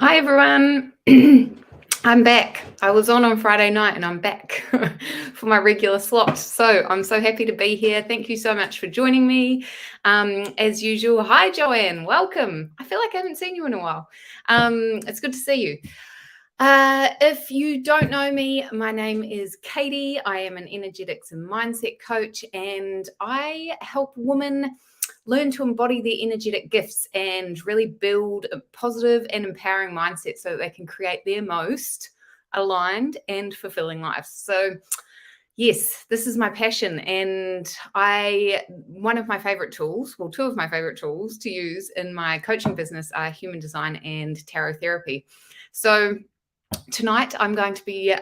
Hi, everyone. I'm back. I was on Friday night and I'm back for my regular slot. So I'm so happy to be here. Thank you so much for joining me. As usual, hi, Joanne. Welcome. I feel like I haven't seen you in a while. It's good to see you. If you don't know me, my name is Katie. I am an energetics and mindset coach, and I help women learn to embody their energetic gifts and really build a positive and empowering mindset so that they can create their most aligned and fulfilling lives. So yes, this is my passion, and one of my favorite tools, well, two of my favorite tools to use in my coaching business are human design and tarot therapy. So tonight I'm going to be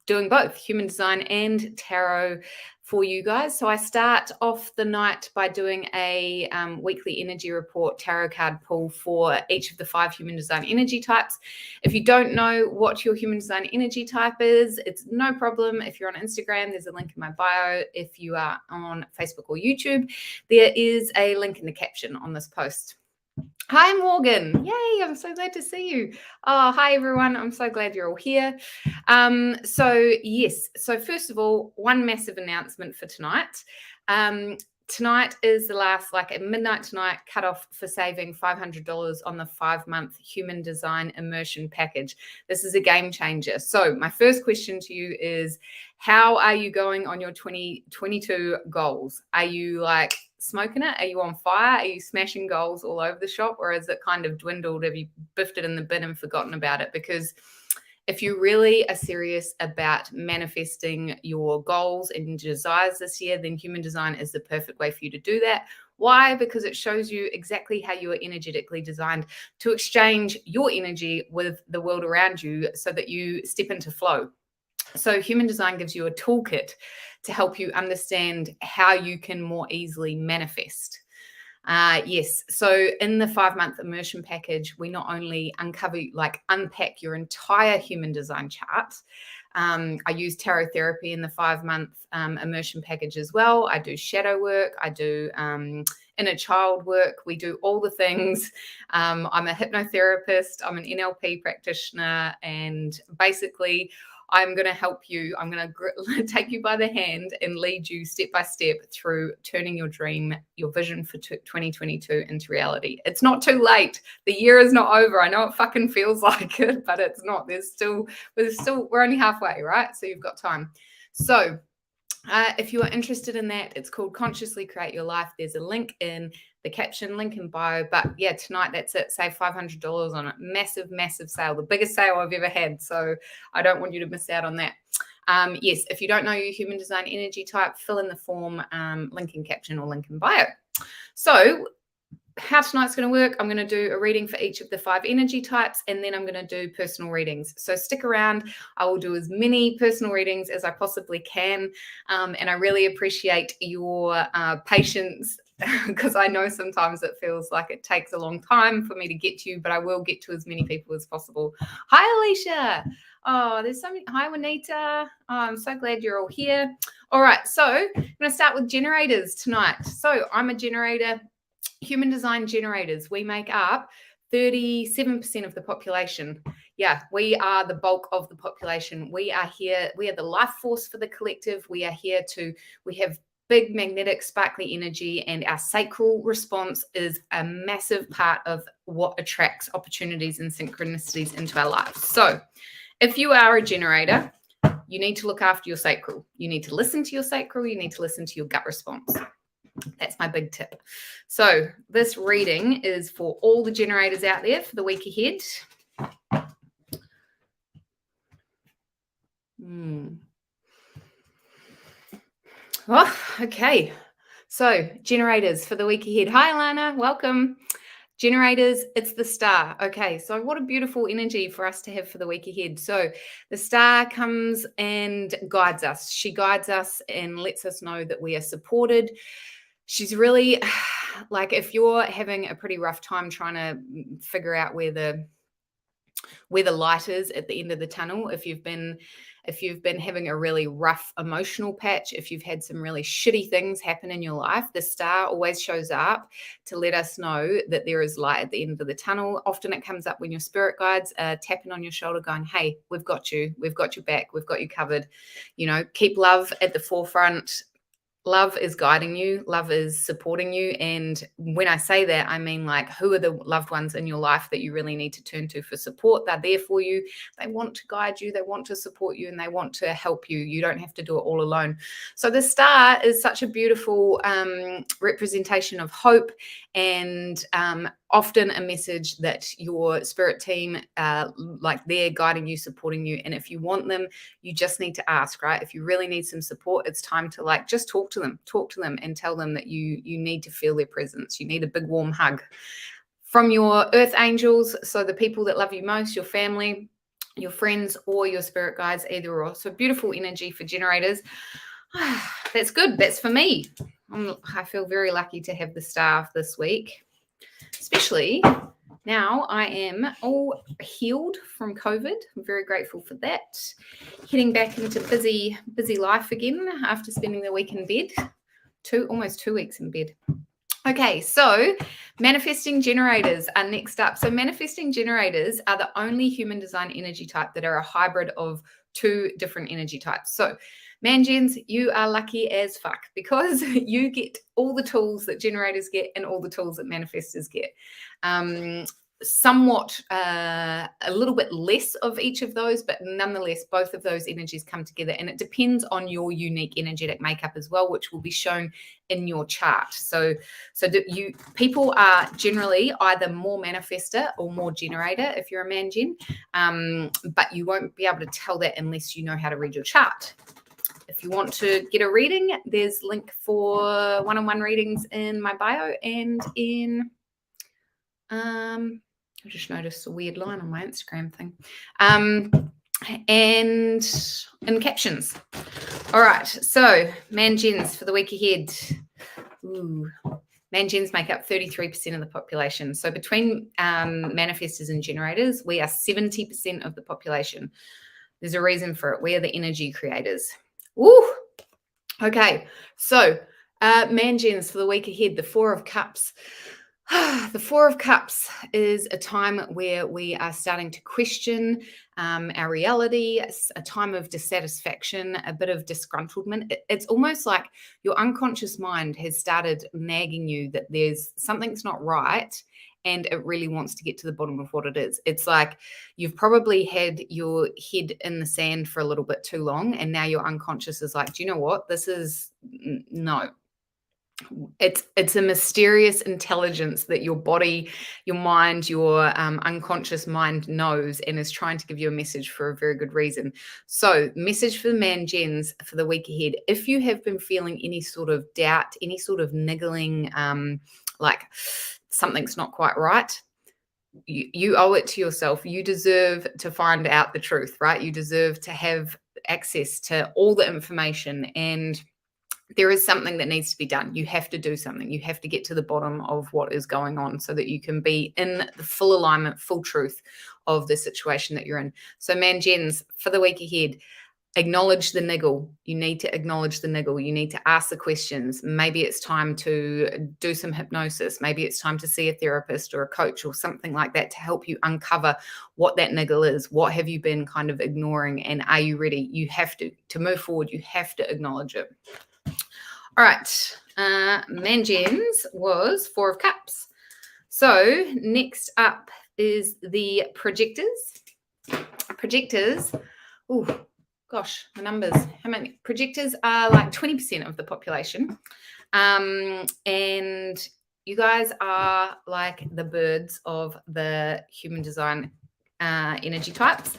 doing both human design and tarot for you guys. So I start off the night by doing a weekly energy report tarot card pull for each of the 5 human design energy types. If you don't know what your human design energy type is, it's no problem. If you're on Instagram, there's a link in my bio. If you are on Facebook or YouTube, there is a link in the caption on this post. Hi, Morgan. Yay, I'm so glad to see you. Oh, hi, everyone. I'm so glad you're all here. So first of all, one massive announcement for tonight. Tonight is the last, at midnight tonight, cutoff for saving $500 on the 5-month human design immersion package. This is a game changer. So my first question to you is, how are you going on your 2022 goals? Are you smoking it? Are you on fire? Are you smashing goals all over the shop, or is it kind of dwindled? Have you biffed it in the bin and forgotten about it? Because if you really are serious about manifesting your goals and desires this year, then human design is the perfect way for you to do that. Why? Because it shows you exactly how you are energetically designed to exchange your energy with the world around you so that you step into flow. So human design gives you a toolkit to help you understand how you can more easily manifest. Yes. So in the 5-month immersion package, we not only unpack your entire human design chart. I use tarot therapy in the 5-month immersion package as well. I do shadow work. I do inner child work. We do all the things. I'm a hypnotherapist. I'm an NLP practitioner, and basically I'm going to help you. I'm going to take you by the hand and lead you step by step through turning your dream, your vision for 2022 into reality. It's not too late. The year is not over. I know it fucking feels like it, but it's not. We're only halfway, right? So you've got time. So if you are interested in that, it's called Consciously Create Your Life. There's a link in the caption, link in bio. But yeah, tonight, that's it. Save $500 on it. Massive, massive sale. The biggest sale I've ever had. So I don't want you to miss out on that. Yes, if you don't know your human design energy type, fill in the form, link in caption or link in bio. So how tonight's going to work, I'm going to do a reading for each of the 5 energy types, and then I'm going to do personal readings. So stick around. I will do as many personal readings as I possibly can. And I really appreciate your patience because I know sometimes it feels like it takes a long time for me to get to you, but I will get to as many people as possible. Hi, Alicia. Oh, there's so many. Hi, Juanita. Oh, I'm so glad you're all here. All right. So I'm going to start with generators tonight. So I'm a generator. Human design generators, we make up 37% of the population. Yeah, we are the bulk of the population. We are here. We are the life force for the collective. We have big magnetic sparkly energy, and our sacral response is a massive part of what attracts opportunities and synchronicities into our lives. So if you are a generator, you need to look after your sacral. You need to listen to your sacral. You need to listen to your gut response. That's my big tip. So this reading is for all the generators out there for the week ahead. Oh, okay. So generators for the week ahead. Hi, Alana. Welcome. Generators, it's the star. Okay, so what a beautiful energy for us to have for the week ahead. So the star comes and guides us. She guides us and lets us know that we are supported. She's really if you're having a pretty rough time trying to figure out where the light is at the end of the tunnel, if you've been if you've been having a really rough emotional patch, if you've had some really shitty things happen in your life, the star always shows up to let us know that there is light at the end of the tunnel. Often it comes up when your spirit guides are tapping on your shoulder going, hey, we've got you back, we've got you covered. You know, keep love at the forefront. Love is guiding you. Love is supporting you. And when I say that, I mean, like, who are the loved ones in your life that you really need to turn to for support? They're there for you. They want to guide you. They want to support you, and they want to help you. You don't have to do it all alone. So the star is such a beautiful representation of hope, and often a message that your spirit team, like, they're guiding you, supporting you. And if you want them, you just need to ask, right? If you really need some support, it's time to, like, just talk to them and tell them that you need to feel their presence. You need a big warm hug from your earth angels. So the people that love you most, your family, your friends, or your spirit guides, either or. So beautiful energy for generators. That's good. That's for me. I feel very lucky to have the star this week, especially now I am all healed from COVID. I'm very grateful for that. Heading back into busy life again after spending the week in bed. Almost 2 weeks in bed. Okay, so manifesting generators are next up. So manifesting generators are the only human design energy type that are a hybrid of 2 different energy types. So Man-gens, you are lucky as fuck because you get all the tools that generators get and all the tools that manifestors get. Somewhat a little bit less of each of those, but nonetheless, both of those energies come together, and it depends on your unique energetic makeup as well, which will be shown in your chart. So people are generally either more manifestor or more generator if you're a man-gen, but you won't be able to tell that unless you know how to read your chart. If you want to get a reading, there's link for one-on-one readings in my bio and in I just noticed a weird line on my Instagram thing. And in captions. All right, so man-gens for the week ahead. Ooh. Man-gens make up 33% of the population. So between manifestors and generators, we are 70% of the population. There's a reason for it. We are the energy creators. Ooh. Okay, so man-gens for the week ahead, the 4 of Cups. The 4 of Cups is a time where we are starting to question our reality, a time of dissatisfaction, a bit of disgruntlement. It's almost like your unconscious mind has started nagging you that there's something's not right, and it really wants to get to the bottom of what it is. It's like you've probably had your head in the sand for a little bit too long, and now your unconscious is like, do you know what? This is no. It's a mysterious intelligence that your body, your mind, your unconscious mind knows and is trying to give you a message for a very good reason. So message for the man-gens for the week ahead. If you have been feeling any sort of doubt, any sort of niggling, like something's not quite right, you owe it to yourself. You deserve to find out the truth, right? You deserve to have access to all the information, and there is something that needs to be done. You have to do something. You have to get to the bottom of what is going on so that you can be in the full alignment, full truth of the situation that you're in. So man-gens for the week ahead, acknowledge the niggle. You need to acknowledge the niggle. You need to ask the questions. Maybe it's time to do some hypnosis. Maybe it's time to see a therapist or a coach or something like that to help you uncover what that niggle is. What have you been kind of ignoring, and are you ready? You have to move forward. You have to acknowledge it. All right, man-gens was 4 of Cups. So next up is the projectors. Projectors, oh gosh, the numbers. How many? Projectors are like 20% of the population. And you guys are like the birds of the human design energy types.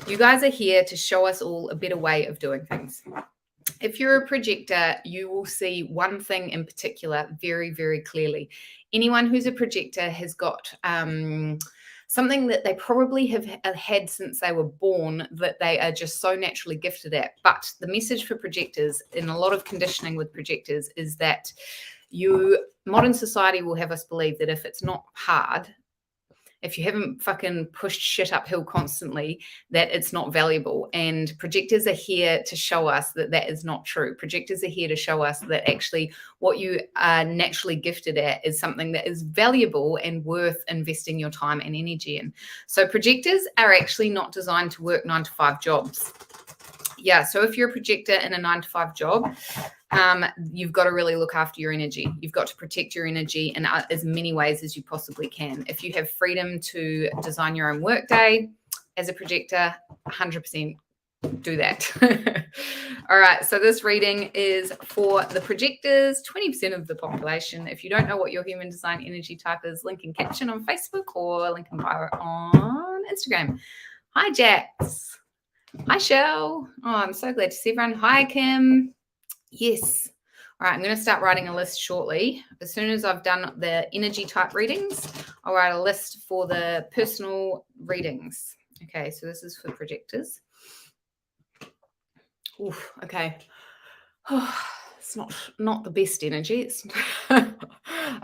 You guys are here to show us all a better way of doing things. If you're a projector, you will see one thing in particular very, very clearly. Anyone who's a projector has got something that they probably have had since they were born that they are just so naturally gifted at. But the message for projectors, in a lot of conditioning with projectors, is that modern society will have us believe that if it's not hard, if you haven't fucking pushed shit uphill constantly, that it's not valuable. And projectors are here to show us that that is not true. Projectors are here to show us that actually what you are naturally gifted at is something that is valuable and worth investing your time and energy in. So projectors are actually not designed to work 9-to-5 jobs. Yeah, so if you're a projector in a 9-to-5 job, you've got to really look after your energy. You've got to protect your energy in as many ways as you possibly can. If you have freedom to design your own workday as a projector, 100% do that. All right, so this reading is for the projectors, 20% of the population. If you don't know what your human design energy type is, link in caption on Facebook or link in bio on Instagram. Hi, Jax. Hi, Shell. Oh, I'm so glad to see everyone. Hi, Kim. Yes. All right, I'm going to start writing a list shortly. As soon as I've done the energy type readings, I'll write a list for the personal readings. Okay, so this is for projectors. Oof, okay. Oh, it's not the best energy. It's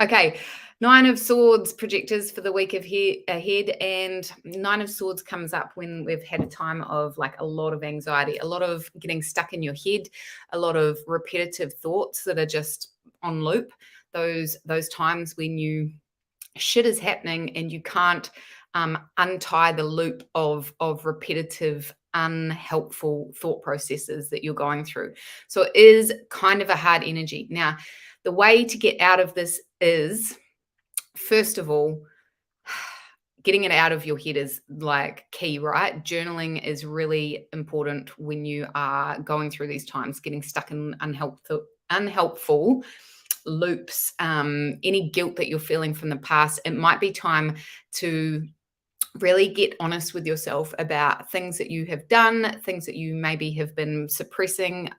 okay. 9 of Swords projectors for the week ahead, and 9 of Swords comes up when we've had a time of like a lot of anxiety, a lot of getting stuck in your head, a lot of repetitive thoughts that are just on loop. Those times when shit is happening and you can't untie the loop of repetitive, unhelpful thought processes that you're going through. So it is kind of a hard energy. Now, the way to get out of this is, first of all, getting it out of your head is like key, right? Journaling is really important when you are going through these times, getting stuck in unhelpful loops, any guilt that you're feeling from the past. It might be time to really get honest with yourself about things that you have done, things that you maybe have been suppressing,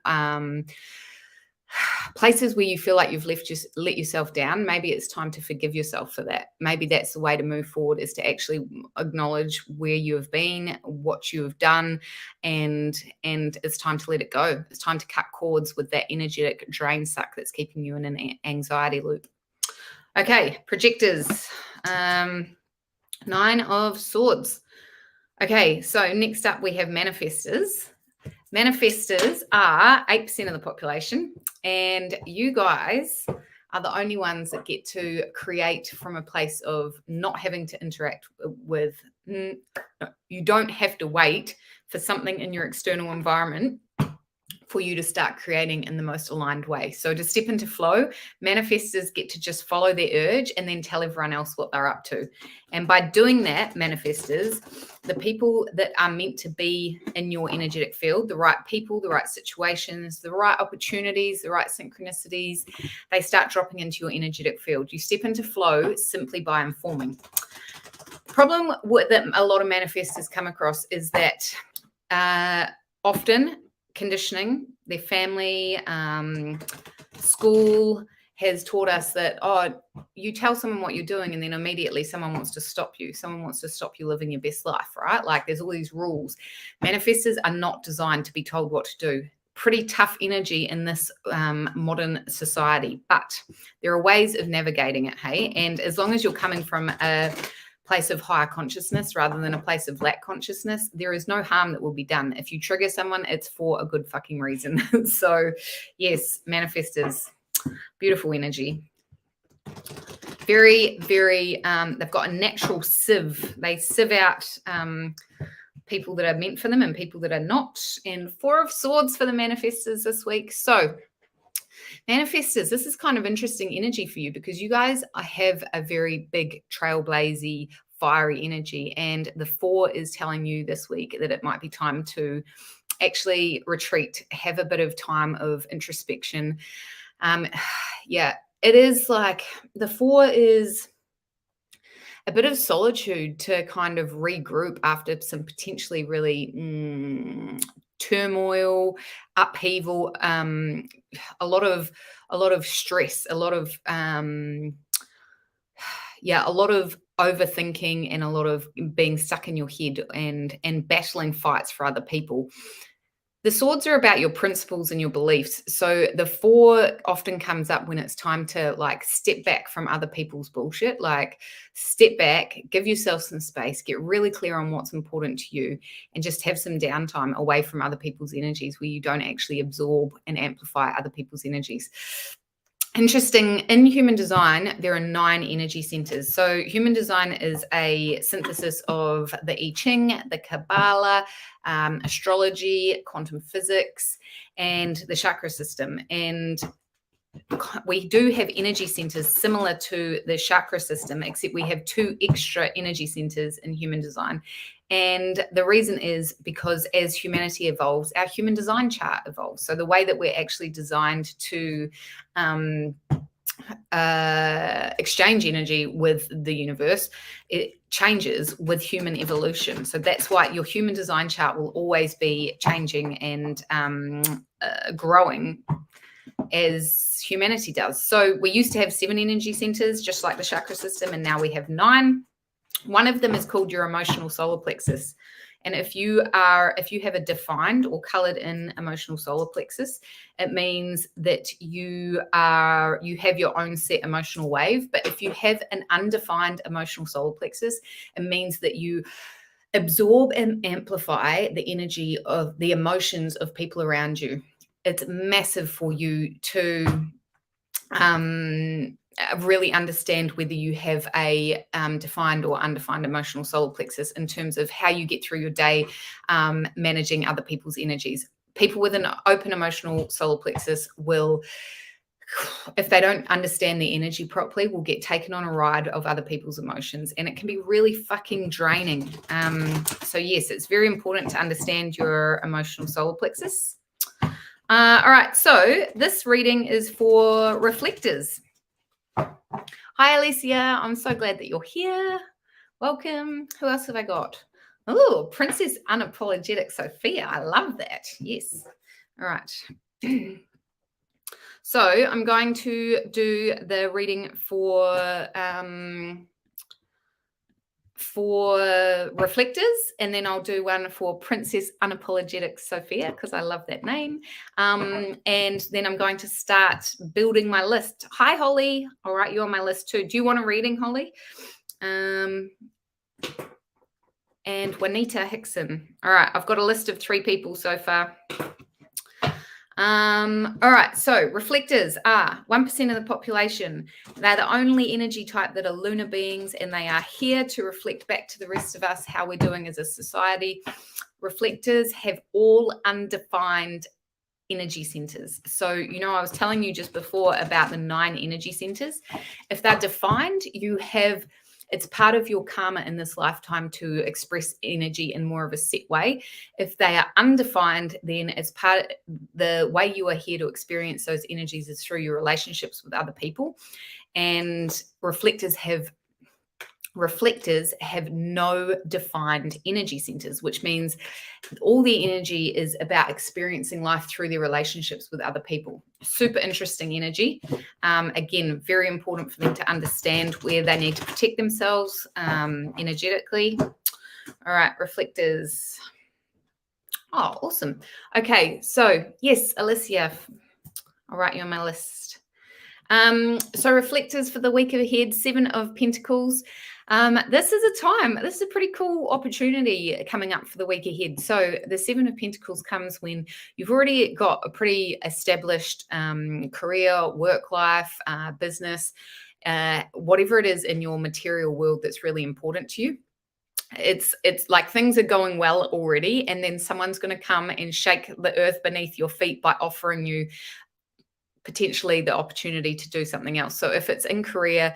places where you feel like you've let yourself down. Maybe it's time to forgive yourself for that. Maybe that's the way to move forward, is to actually acknowledge where you have been, what you have done, and it's time to let it go. It's time to cut cords with that energetic drain suck that's keeping you in an anxiety loop. Okay, projectors. 9 of Swords. Okay, so next up we have manifestors. Manifestors are 8% of the population, and you guys are the only ones that get to create from a place of not having to interact with. You don't have to wait for something in your external environment for you to start creating in the most aligned way. So to step into flow, manifestors get to just follow their urge and then tell everyone else what they're up to. And by doing that, manifestors, the people that are meant to be in your energetic field, the right people, the right situations, the right opportunities, the right synchronicities, they start dropping into your energetic field. You step into flow simply by informing. The problem that a lot of manifestors come across is that often conditioning, their family, school has taught us that, you tell someone what you're doing and then immediately someone wants to stop you. Someone wants to stop you living your best life, right? Like there's all these rules. Manifestors are not designed to be told what to do. Pretty tough energy in this modern society, but there are ways of navigating it, hey? And as long as you're coming from a place of higher consciousness rather than a place of lack consciousness, there is no harm that will be done. If you trigger someone, it's for a good fucking reason. So yes, manifestors, beautiful energy. Very, very, they've got a natural sieve. They sieve out people that are meant for them and people that are not. And 4 of Swords for the manifestors this week. So manifestors, this is kind of interesting energy for you because you guys have a very big trailblazy, fiery energy. And the 4 is telling you this week that it might be time to actually retreat, have a bit of time of introspection. Yeah, it is like the 4 is a bit of solitude to kind of regroup after some potentially really turmoil, upheaval, a lot of stress, a lot of overthinking and a lot of being stuck in your head and battling fights for other people. The swords are about your principles and your beliefs. So the 4 often comes up when it's time to like step back from other people's bullshit, like step back, give yourself some space, get really clear on what's important to you, and just have some downtime away from other people's energies where you don't actually absorb and amplify other people's energies. Interesting, in human design, there are 9 energy centers. So human design is a synthesis of the I Ching, the Kabbalah, astrology, quantum physics, and the chakra system. And we do have energy centers similar to the chakra system, except we have 2 extra energy centers in human design. And the reason is because as humanity evolves, our human design chart evolves. So the way that we're actually designed to exchange energy with the universe, it changes with human evolution. So that's why your human design chart will always be changing and growing as humanity does. So we used to have 7 energy centers, just like the chakra system, and now we have 9. One of them is called your emotional solar plexus. And if you have a defined or colored in emotional solar plexus, it means that you have your own set emotional wave. But if you have an undefined emotional solar plexus, it means that you absorb and amplify the energy of the emotions of people around you. It's massive for you to really understand whether you have a defined or undefined emotional solar plexus in terms of how you get through your day, managing other people's energies. People with an open emotional solar plexus will, if they don't understand the energy properly, will get taken on a ride of other people's emotions, and it can be really fucking draining. So yes, it's very important to understand your emotional solar plexus. All right, so this reading is for reflectors. Hi, Alicia. I'm so glad that you're here. Welcome. Who else have I got? Oh, Princess Unapologetic Sophia. I love that. Yes. All right. So I'm going to do the reading for reflectors, and then I'll do one for Princess Unapologetic Sophia because I love that name. And then I'm going to start building my list. Hi, Holly. All right, you're on my list too. Do you want a reading, Holly? And Juanita Hickson. All right, I've got a list of 3 people so far. All right, so reflectors are 1% of the population. They're the only energy type that are lunar beings, and they are here to reflect back to the rest of us how we're doing as a society. Reflectors have all undefined energy centers. So, I was telling you just before about the 9 energy centers. If they're defined, it's part of your karma in this lifetime to express energy in more of a set way. If they are undefined, then it's part of the way you are here to experience those energies is through your relationships with other people. And reflectors have no defined energy centers, which means all the energy is about experiencing life through their relationships with other people. Super interesting energy. Again, very important for them to understand where they need to protect themselves energetically. All right, reflectors. Oh, awesome. Okay, so yes, Alicia, I'll write you on my list. So reflectors for the week ahead, 7 of Pentacles. This is a pretty cool opportunity coming up for the week ahead. So the 7 of Pentacles comes when you've already got a pretty established career, work life, business, whatever it is in your material world that's really important to you. It's like things are going well already, and then someone's going to come and shake the earth beneath your feet by offering you potentially the opportunity to do something else. So if it's in career,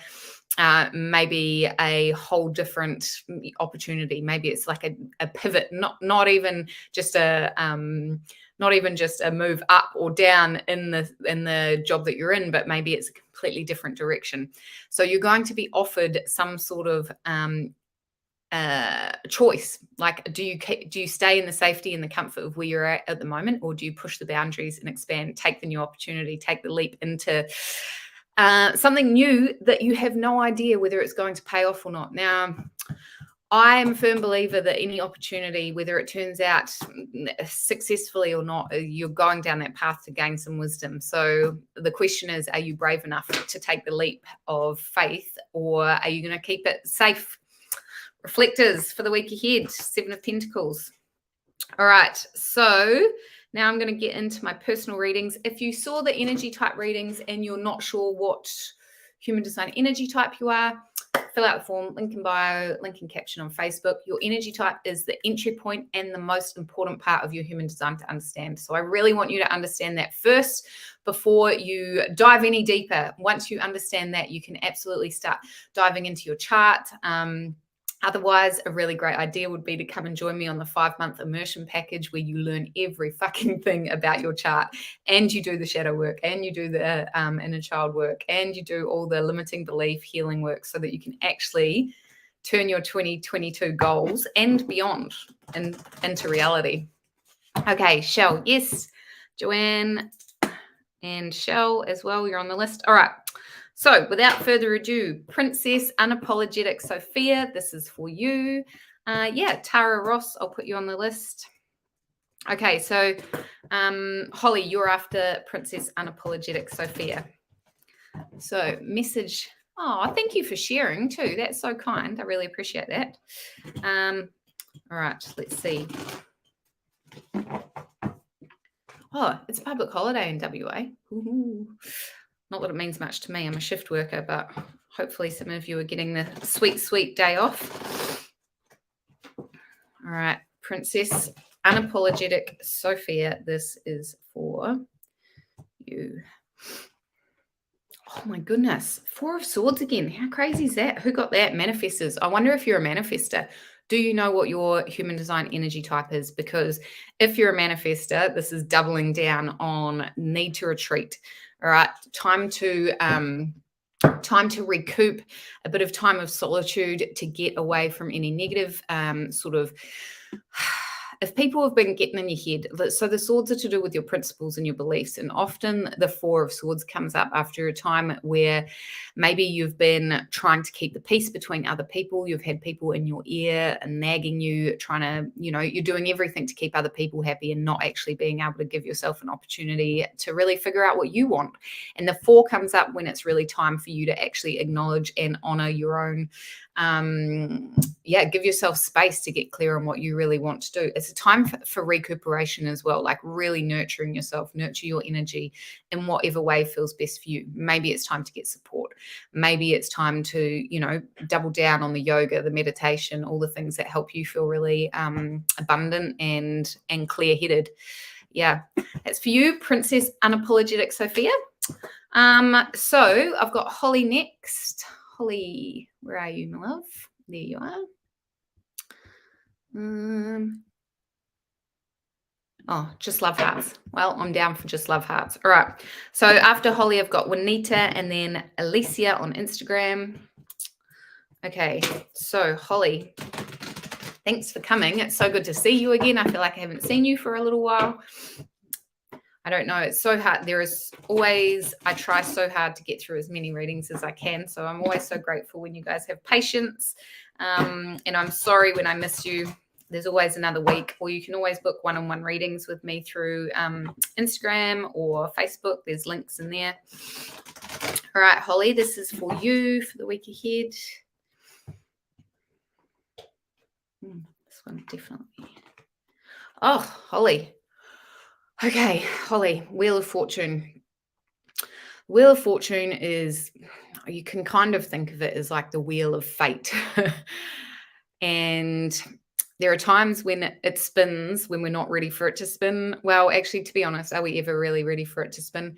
maybe a whole different opportunity. Maybe it's like a pivot, not even just a move up or down in the job that you're in, but maybe it's a completely different direction. So you're going to be offered some sort of choice. Like, do you stay in the safety and the comfort of where you're at the moment, or do you push the boundaries and expand, take the new opportunity, take the leap into something new that you have no idea whether it's going to pay off or not? Now, I'm a firm believer that any opportunity, whether it turns out successfully or not, you're going down that path to gain some wisdom. So the question is, are you brave enough to take the leap of faith, or are you going to keep it safe? Reflectors for the week ahead, 7 of Pentacles. All right, so now I'm going to get into my personal readings. If you saw the energy type readings and you're not sure what human design energy type you are, fill out the form, link in bio, link in caption on Facebook. Your energy type is the entry point and the most important part of your human design to understand. So I really want you to understand that first before you dive any deeper. Once you understand that, you can absolutely start diving into your chart. Otherwise, a really great idea would be to come and join me on the 5-month immersion package where you learn every fucking thing about your chart, and you do the shadow work, and you do the inner child work, and you do all the limiting belief healing work, so that you can actually turn your 2022 goals and beyond into reality. Okay, Shell, yes. Joanne and Shell as well, you're on the list. All right. So without further ado, Princess Unapologetic Sophia, this is for you. Tara Ross, I'll put you on the list. Okay, so Holly, you're after Princess Unapologetic Sophia. So message, thank you for sharing too. That's so kind. I really appreciate that. All right, let's see. Oh, it's a public holiday in WA. Ooh. Not that it means much to me. I'm a shift worker, but hopefully some of you are getting the sweet, sweet day off. All right, Princess Unapologetic Sophia, this is for you. Oh my goodness, 4 of Swords again. How crazy is that? Who got that? Manifestors. I wonder if you're a manifester. Do you know what your human design energy type is? Because if you're a manifester, this is doubling down on need to retreat. All right, time to recoup, a bit of time of solitude to get away from any negative if people have been getting in your head, so the swords are to do with your principles and your beliefs, and often the 4 of Swords comes up after a time where maybe you've been trying to keep the peace between other people, you've had people in your ear and nagging you, trying to, you're doing everything to keep other people happy and not actually being able to give yourself an opportunity to really figure out what you want. And the 4 comes up when it's really time for you to actually acknowledge and honor your own give yourself space to get clear on what you really want to do. It's a time for recuperation as well, like really nurturing yourself, nurture your energy in whatever way feels best for you. Maybe it's time to get support. Maybe it's time to, double down on the yoga, the meditation, all the things that help you feel really abundant and clear-headed. Yeah, that's for you, Princess Unapologetic Sophia. So I've got Holly next. Holly, where are you, my love? There you are. Just love hearts. Well, I'm down for just love hearts. All right. So after Holly, I've got Juanita and then Alicia on Instagram. Okay. So Holly, thanks for coming. It's so good to see you again. I feel like I haven't seen you for a little while. I don't know. It's so hard. I try so hard to get through as many readings as I can. So I'm always so grateful when you guys have patience. And I'm sorry when I miss you. There's always another week, or you can always book one-on-one readings with me through Instagram or Facebook. There's links in there. All right, Holly, this is for you for the week ahead. This one definitely. Oh, Holly. Okay, Holly, Wheel of Fortune. Wheel of Fortune is, you can kind of think of it as like the wheel of fate. And there are times when it spins, when we're not ready for it to spin. Well, actually, to be honest, are we ever really ready for it to spin?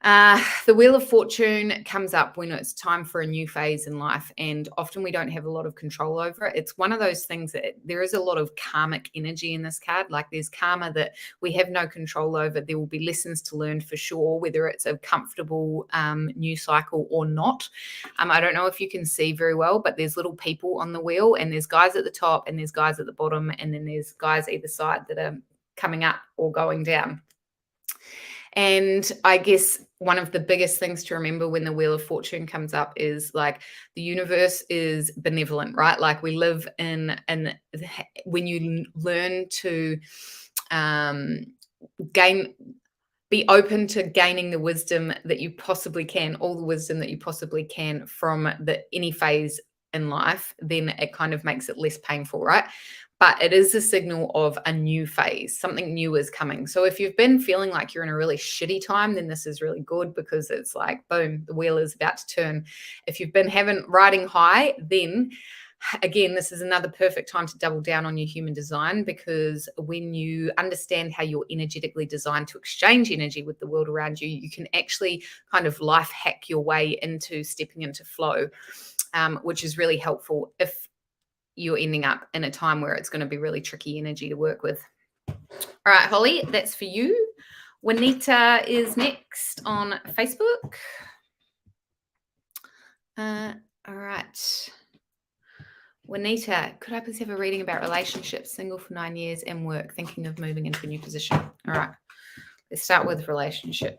The Wheel of Fortune comes up when it's time for a new phase in life, and often we don't have a lot of control over it. It's one of those things that there is a lot of karmic energy in this card. Like there's karma that we have no control over. There will be lessons to learn for sure, whether it's a comfortable new cycle or not. I don't know if you can see very well, but there's little people on the wheel, and there's guys at the top and there's guys at the bottom, and then there's guys either side that are coming up or going down. And I guess one of the biggest things to remember when the Wheel of Fortune comes up is like the universe is benevolent, right? Like we live in, and when you learn to be open to gaining the wisdom that you possibly can, all the wisdom that you possibly can from any phase in life, then it kind of makes it less painful, right? But it is a signal of a new phase. Something new is coming. So if you've been feeling like you're in a really shitty time, then this is really good, because it's like, boom, the wheel is about to turn. If you've been riding high, then again, this is another perfect time to double down on your human design, because when you understand how you're energetically designed to exchange energy with the world around you, you can actually kind of life hack your way into stepping into flow, which is really helpful if you're ending up in a time where it's going to be really tricky energy to work with. All right, Holly, that's for you. Juanita is next on Facebook. All right. Juanita, could I please have a reading about relationships, single for 9 years and work, thinking of moving into a new position? All right, let's start with relationship.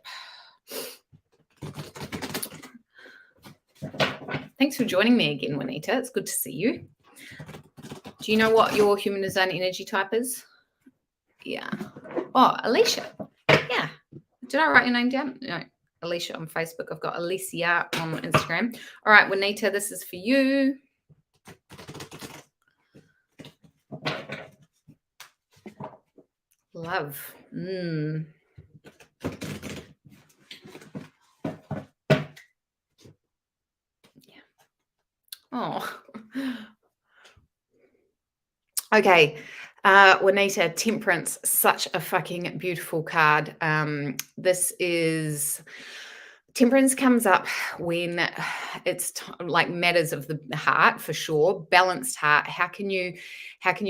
Thanks for joining me again, Juanita. It's good to see you. Do you know what your human design energy type is? Yeah. Oh, Alicia. Yeah. Did I write your name down? No. Alicia on Facebook. I've got Alicia on Instagram. All right, Juanita, this is for you. Love. Yeah. Oh. Okay. Juanita, Temperance, such a fucking beautiful card. Temperance comes up when it's like matters of the heart, for sure. Balanced heart. How can you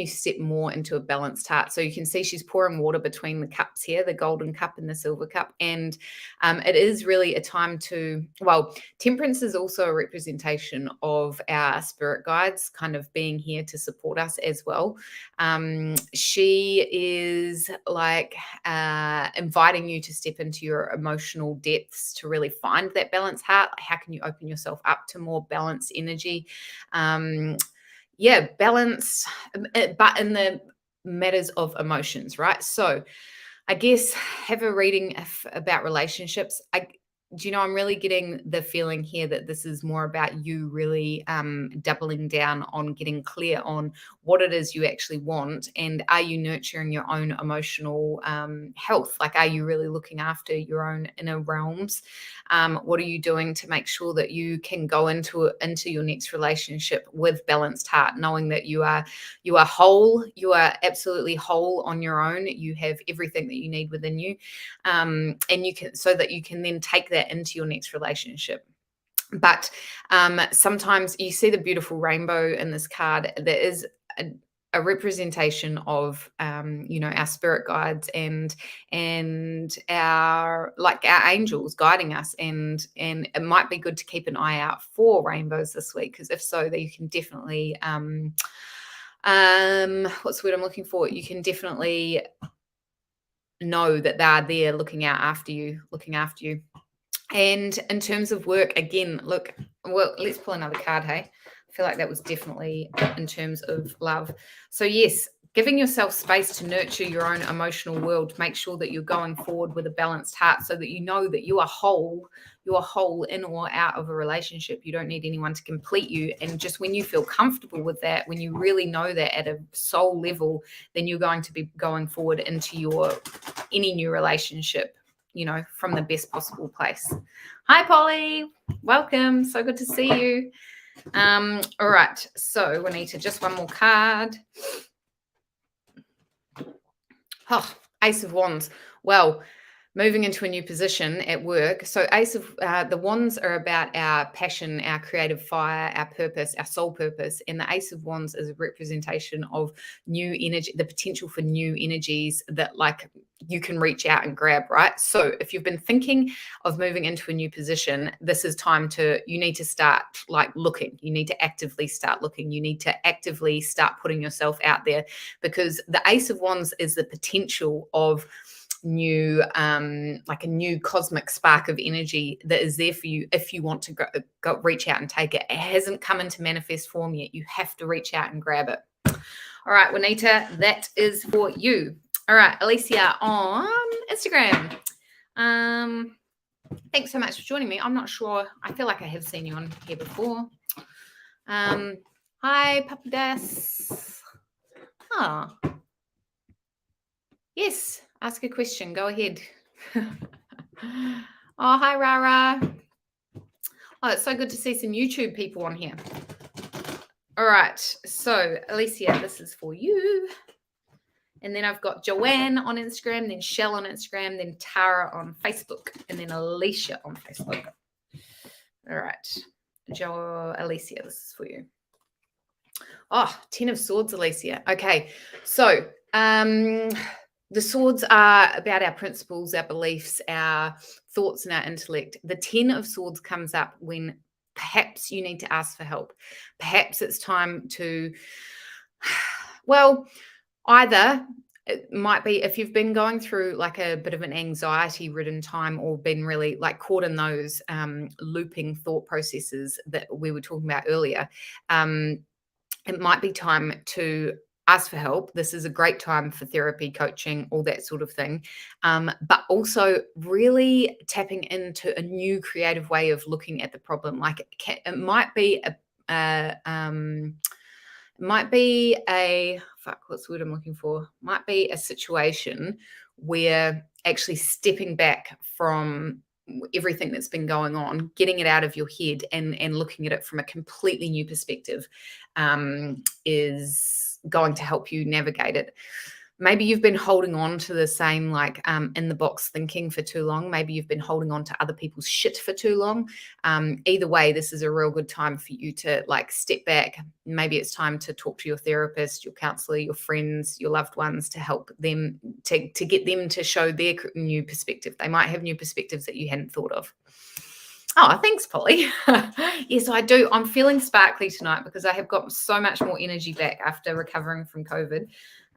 step more into a balanced heart? So you can see she's pouring water between the cups here, the golden cup and the silver cup. And it is really a time to, well, Temperance is also a representation of our spirit guides kind of being here to support us as well. She is like inviting you to step into your emotional depths to really find that balanced heart. How can you open yourself up to more balanced energy? Balance, but in the matters of emotions, right? So I guess have a reading about relationships. Do you know, I'm really getting the feeling here that this is more about you really doubling down on getting clear on what it is you actually want, and are you nurturing your own emotional health? Like, are you really looking after your own inner realms? What are you doing to make sure that you can go into your next relationship with balanced heart, knowing that you are whole, you are absolutely whole on your own, you have everything that you need within you, and you can, so that you can then take that into your next relationship. But sometimes you see the beautiful rainbow in this card. There is a representation of our spirit guides and our angels guiding us, and it might be good to keep an eye out for rainbows this week, because if so, that you can definitely what's the word I'm looking for? You can definitely know that they are there looking after you. And in terms of work, again, let's pull another card, hey? I feel like that was definitely in terms of love. So yes, giving yourself space to nurture your own emotional world. Make sure that you're going forward with a balanced heart, so that you know that you are whole. You are whole in or out of a relationship. You don't need anyone to complete you. And just when you feel comfortable with that, when you really know that at a soul level, then you're going to be going forward into any new relationship, from the best possible place. Hi, Polly. Welcome. So good to see you. All right. So, Juanita, just one more card. Oh, Ace of Wands. Well, moving into a new position at work. So Ace of the Wands are about our passion, our creative fire, our purpose, our soul purpose. And the Ace of Wands is a representation of new energy, the potential for new energies that you can reach out and grab, right? So if you've been thinking of moving into a new position, this is time you need to start looking. You need to actively start looking. You need to actively start putting yourself out there, because the Ace of Wands is the potential of new like a new cosmic spark of energy that is there for you if you want to go reach out and take it. It hasn't come into manifest form yet. You have to reach out and grab it. All right, Juanita, that is for you. All right, Alicia on Instagram. Thanks so much for joining me. I'm not sure. I feel like I have seen you on here before. Hi, Papadas. Ah. Yes, ask a question. Go ahead. Oh, hi, Rara. Oh, it's so good to see some YouTube people on here. All right. So, Alicia, this is for you. And then I've got Joanne on Instagram, then Shell on Instagram, then Tara on Facebook, and then Alicia on Facebook. All right. Alicia, this is for you. Oh, 10 of Swords, Alicia. Okay. So, the swords are about our principles, our beliefs, our thoughts, and our intellect. The 10 of Swords comes up when perhaps you need to ask for help. Perhaps it's time to, well, either it might be if you've been going through like a bit of an anxiety-ridden time or been really like caught in those looping thought processes that we were talking about earlier, it might be time to ask for help. This is a great time for therapy, coaching, all that sort of thing. But also really tapping into a new creative way of looking at the problem. Like it might be what's the word I'm looking for? Might be a situation where actually stepping back from everything that's been going on, getting it out of your head and looking at it from a completely new perspective is going to help you navigate it. Maybe you've been holding on to the same like in the box thinking for too long. Maybe you've been holding on to other people's shit for too long. Either way, this is a real good time for you to like step back. Maybe it's time to talk to your therapist, your counselor, your friends, your loved ones to help them to get them to show their new perspective. They might have new perspectives that you hadn't thought of. Oh, thanks, Polly. Yes, I do. I'm feeling sparkly tonight because I have got so much more energy back after recovering from COVID.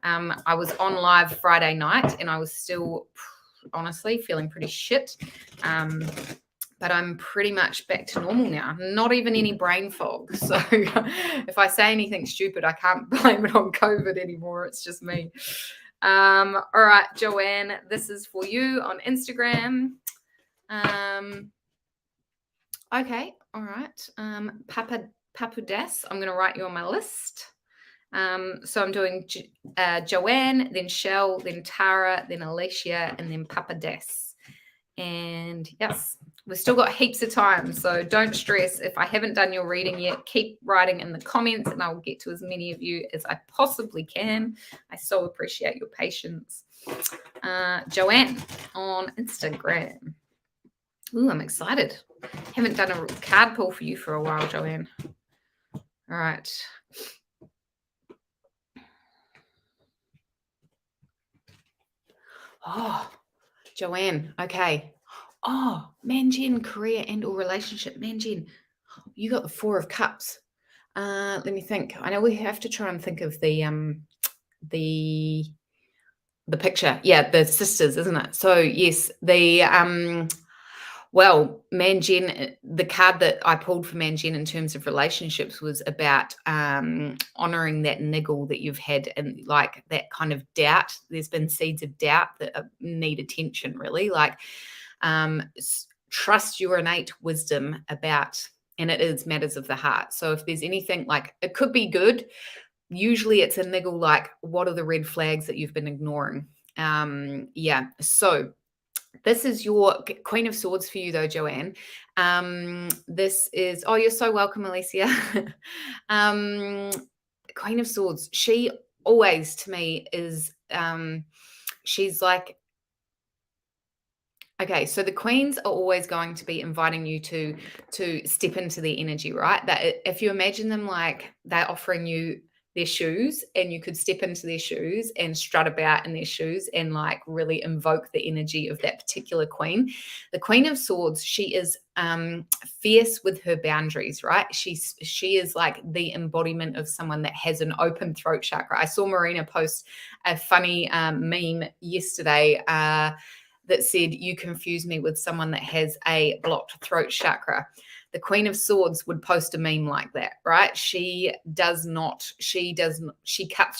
I was on live Friday night and I was still honestly feeling pretty shit. But I'm pretty much back to normal now. Not even any brain fog. So if I say anything stupid, I can't blame it on COVID anymore. It's just me. All right, Joanne, this is for you on Instagram. Okay, all right. Papadas, I'm going to write you on my list. So I'm doing Joanne, then Shell, then Tara, then Alicia, and then Papadas. And yes, we've still got heaps of time, so don't stress. If I haven't done your reading yet, keep writing in the comments and I will get to as many of you as I possibly can. I so appreciate your patience. Joanne on Instagram. Ooh, I'm excited. Haven't done a card pull for you for a while, Joanne. All right. Oh, Joanne. Okay. Oh, Manjin, career and or relationship. Manjin, you got the 4 of Cups. Let me think. I know we have to try and think of the picture. Yeah, the sisters, isn't it? So yes, well, Manjin, the card that I pulled for Manjin in terms of relationships was about honoring that niggle that you've had and like that kind of doubt. There's been seeds of doubt that need attention, really. Like trust your innate wisdom about, and it is matters of the heart. So if there's anything like, it could be good. Usually it's a niggle like, what are the red flags that you've been ignoring? Yeah, so this is your Queen of Swords for you, though, Joanne. This is, oh, you're so welcome, Alicia. Queen of Swords. She always, to me, is, she's like, okay, so the queens are always going to be inviting you to step into their energy, right? That if you imagine them like they're offering you their shoes, and you could step into their shoes and strut about in their shoes and like really invoke the energy of that particular queen. The Queen of Swords, she is fierce with her boundaries, right? She is like the embodiment of someone that has an open throat chakra. I saw Marina post a funny meme yesterday that said, "You confuse me with someone that has a blocked throat chakra." The Queen of Swords would post a meme like that, right? She cuts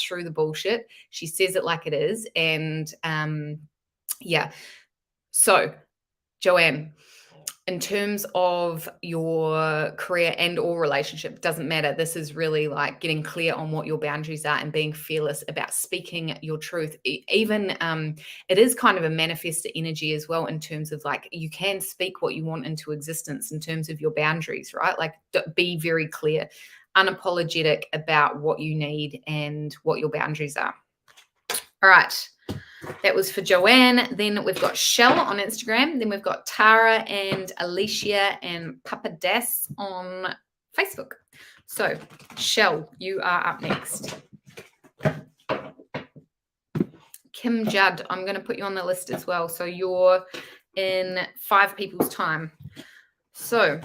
through the bullshit. She says it like it is. And yeah. So, Joanne, in terms of your career and or relationship, doesn't matter. This is really like getting clear on what your boundaries are and being fearless about speaking your truth. Even it is kind of a manifestor energy as well, in terms of like you can speak what you want into existence in terms of your boundaries, right? Like be very clear, unapologetic about what you need and what your boundaries are. All right. That was for Joanne. Then we've got Shell on Instagram. Then we've got Tara and Alicia and Papa Das on Facebook. So, Shell, you are up next. Kim Judd, I'm going to put you on the list as well. So you're in 5 people's time. So,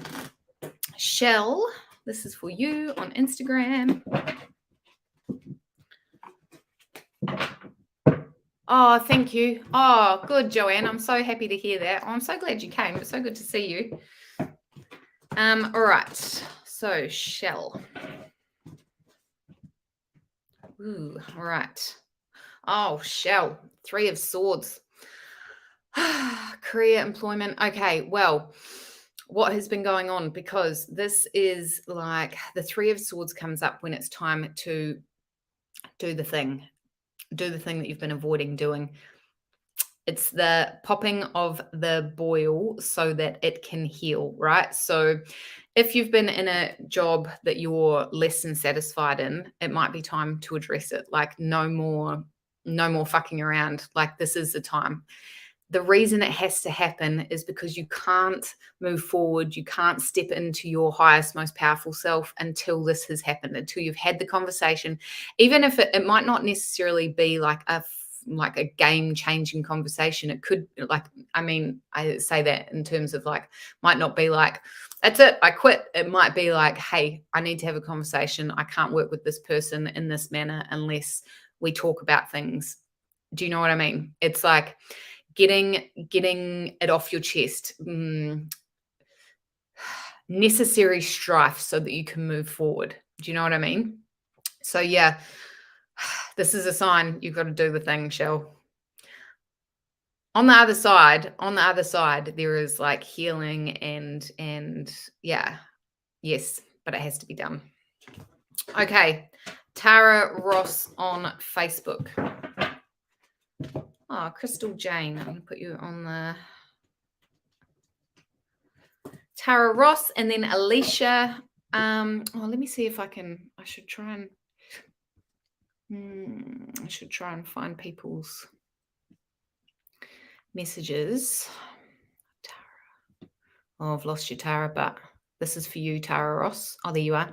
Shell, this is for you on Instagram. Oh, thank you. Oh, good, Joanne. I'm so happy to hear that. Oh, I'm so glad you came. It's so good to see you. All right. So, Shell. Ooh, all right. Oh, Shell. 3 of Swords. Career, employment. Okay, well, what has been going on? Because this is like the 3 of Swords comes up when it's time to do the thing that you've been avoiding doing. It's the popping of the boil so that it can heal, right? So if you've been in a job that you're less than satisfied in, it might be time to address it. Like no more fucking around. Like this is the time. The reason it has to happen is because you can't move forward. You can't step into your highest, most powerful self until this has happened, until you've had the conversation. Even if it might not necessarily be like a game-changing conversation. It could, like, I mean, I say that in terms of like, might not be like, that's it, I quit. It might be like, hey, I need to have a conversation. I can't work with this person in this manner unless we talk about things. Do you know what I mean? It's like getting it off your chest. Necessary strife so that you can move forward. Do you know what I mean? So yeah, this is a sign you've got to do the thing, Shell. On the other side, there is like healing and yeah, yes, but it has to be done. Okay, Tara Ross on Facebook. Oh, Crystal Jane, I'm going to put you on the Tara Ross, and then Alicia. Let me see if I should try and find people's messages. Tara. Oh, I've lost you, Tara, but this is for you, Tara Ross. Oh, there you are.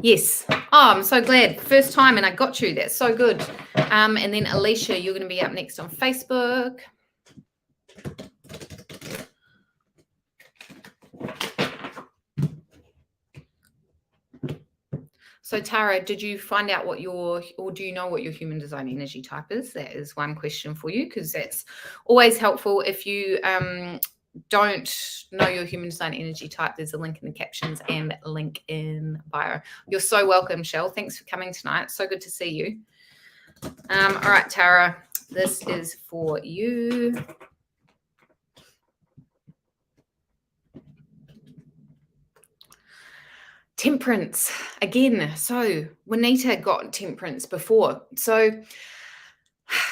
Yes. Oh, I'm so glad. First time and I got you. That's so good. And then Alicia, you're going to be up next on Facebook. So Tara, did you find out do you know what your human design energy type is? That is one question for you, because that's always helpful. If you don't know your human design energy type, there's a link in the captions and a link in bio. You're so welcome, Shell. Thanks for coming tonight. So good to see you. All right, Tara, this is for you. Temperance again. So Juanita got Temperance before. So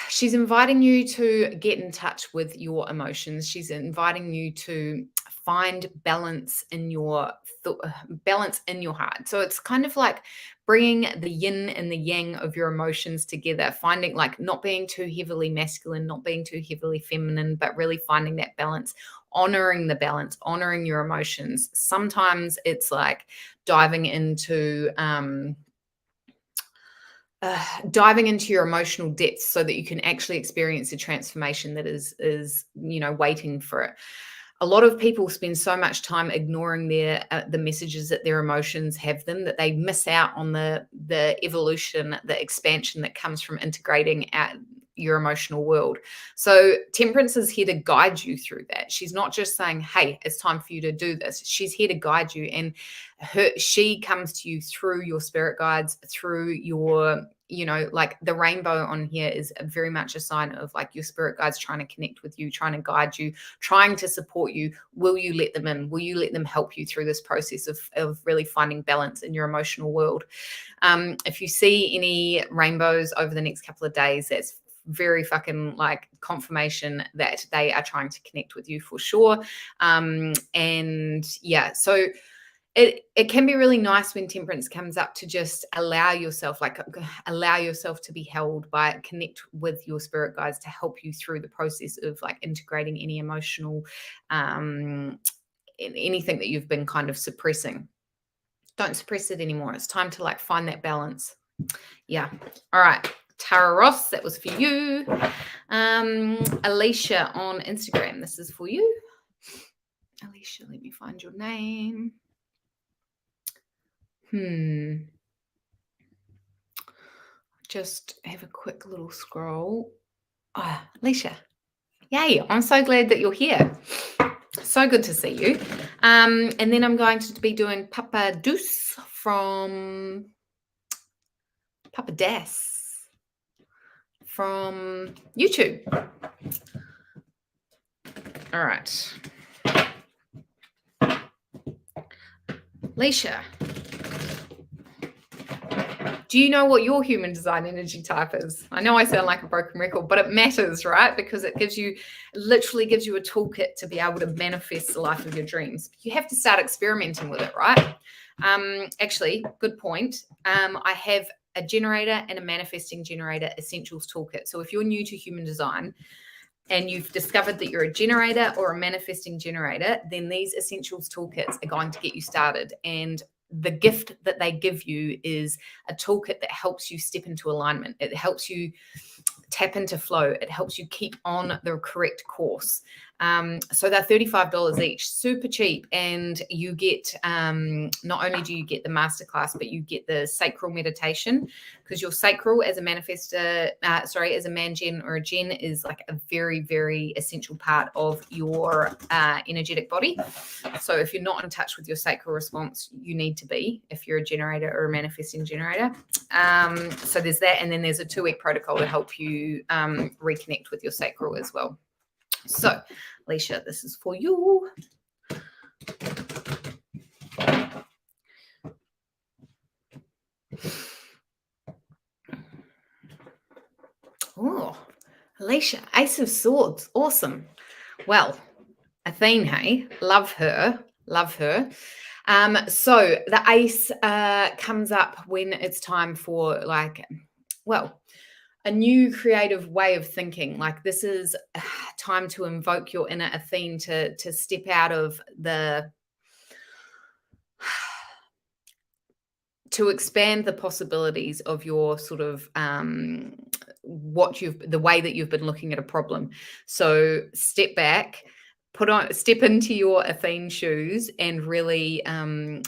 she's inviting you to get in touch with your emotions. She's inviting you to find balance in your heart. So it's kind of like bringing the yin and the yang of your emotions together, finding like not being too heavily masculine, not being too heavily feminine, but really finding that balance, honoring the balance, honoring your emotions. Sometimes it's like diving into diving into your emotional depths so that you can actually experience the transformation that is waiting for it. A lot of people spend so much time ignoring the messages that their emotions have them, that they miss out on the evolution, the expansion that comes from integrating your emotional world. So Temperance is here to guide you through that. She's not just saying, hey, it's time for you to do this. She's here to guide you, and she comes to you through your spirit guides, through your, like the rainbow on here is very much a sign of like your spirit guides trying to connect with you, trying to guide you, trying to support you. Will you let them in? Will you let them help you through this process of really finding balance in your emotional world? If you see any rainbows over the next couple of days, that's very fucking like confirmation that they are trying to connect with you for sure. And yeah, so it can be really nice when Temperance comes up to just allow yourself to be held by, connect with your spirit guides to help you through the process of like integrating any emotional anything that you've been kind of suppressing. Don't suppress it anymore. It's time to like find that balance. Yeah. All right. Tara Ross, that was for you. Alicia on Instagram, this is for you. Alicia, let me find your name. Just have a quick little scroll. Oh, Alicia. Yay, I'm so glad that you're here. So good to see you. And then I'm going to be doing Papa Deuce from Papa Das from YouTube. All right. Leisha, do you know what your human design energy type is? I know I sound like a broken record, but it matters, right? Because it literally gives you a toolkit to be able to manifest the life of your dreams. You have to start experimenting with it, right? Actually, good point. I have a generator and a manifesting generator essentials toolkit. So if you're new to human design and you've discovered that you're a generator or a manifesting generator, then these essentials toolkits are going to get you started. And the gift that they give you is a toolkit that helps you step into alignment. It helps you tap into flow. It helps you keep on the correct course. So they're $35 each, super cheap. And you get, not only do you get the masterclass, but you get the sacral meditation, because your sacral as a manifestor, as a man gen or a gen is like a very, very essential part of your energetic body. So if you're not in touch with your sacral response, you need to be, if you're a generator or a manifesting generator. So there's that. And then there's a 2-week protocol to help you reconnect with your sacral as well. So, Alicia, this is for you. Oh, Alicia, Ace of Swords. Awesome. Well, Athene, hey, love her. Love her. So the Ace comes up when it's time for a new creative way of thinking. Like this is time to invoke your inner Athene to step out of to expand the possibilities of your sort of the way that you've been looking at a problem. So step back, step into your Athene shoes and really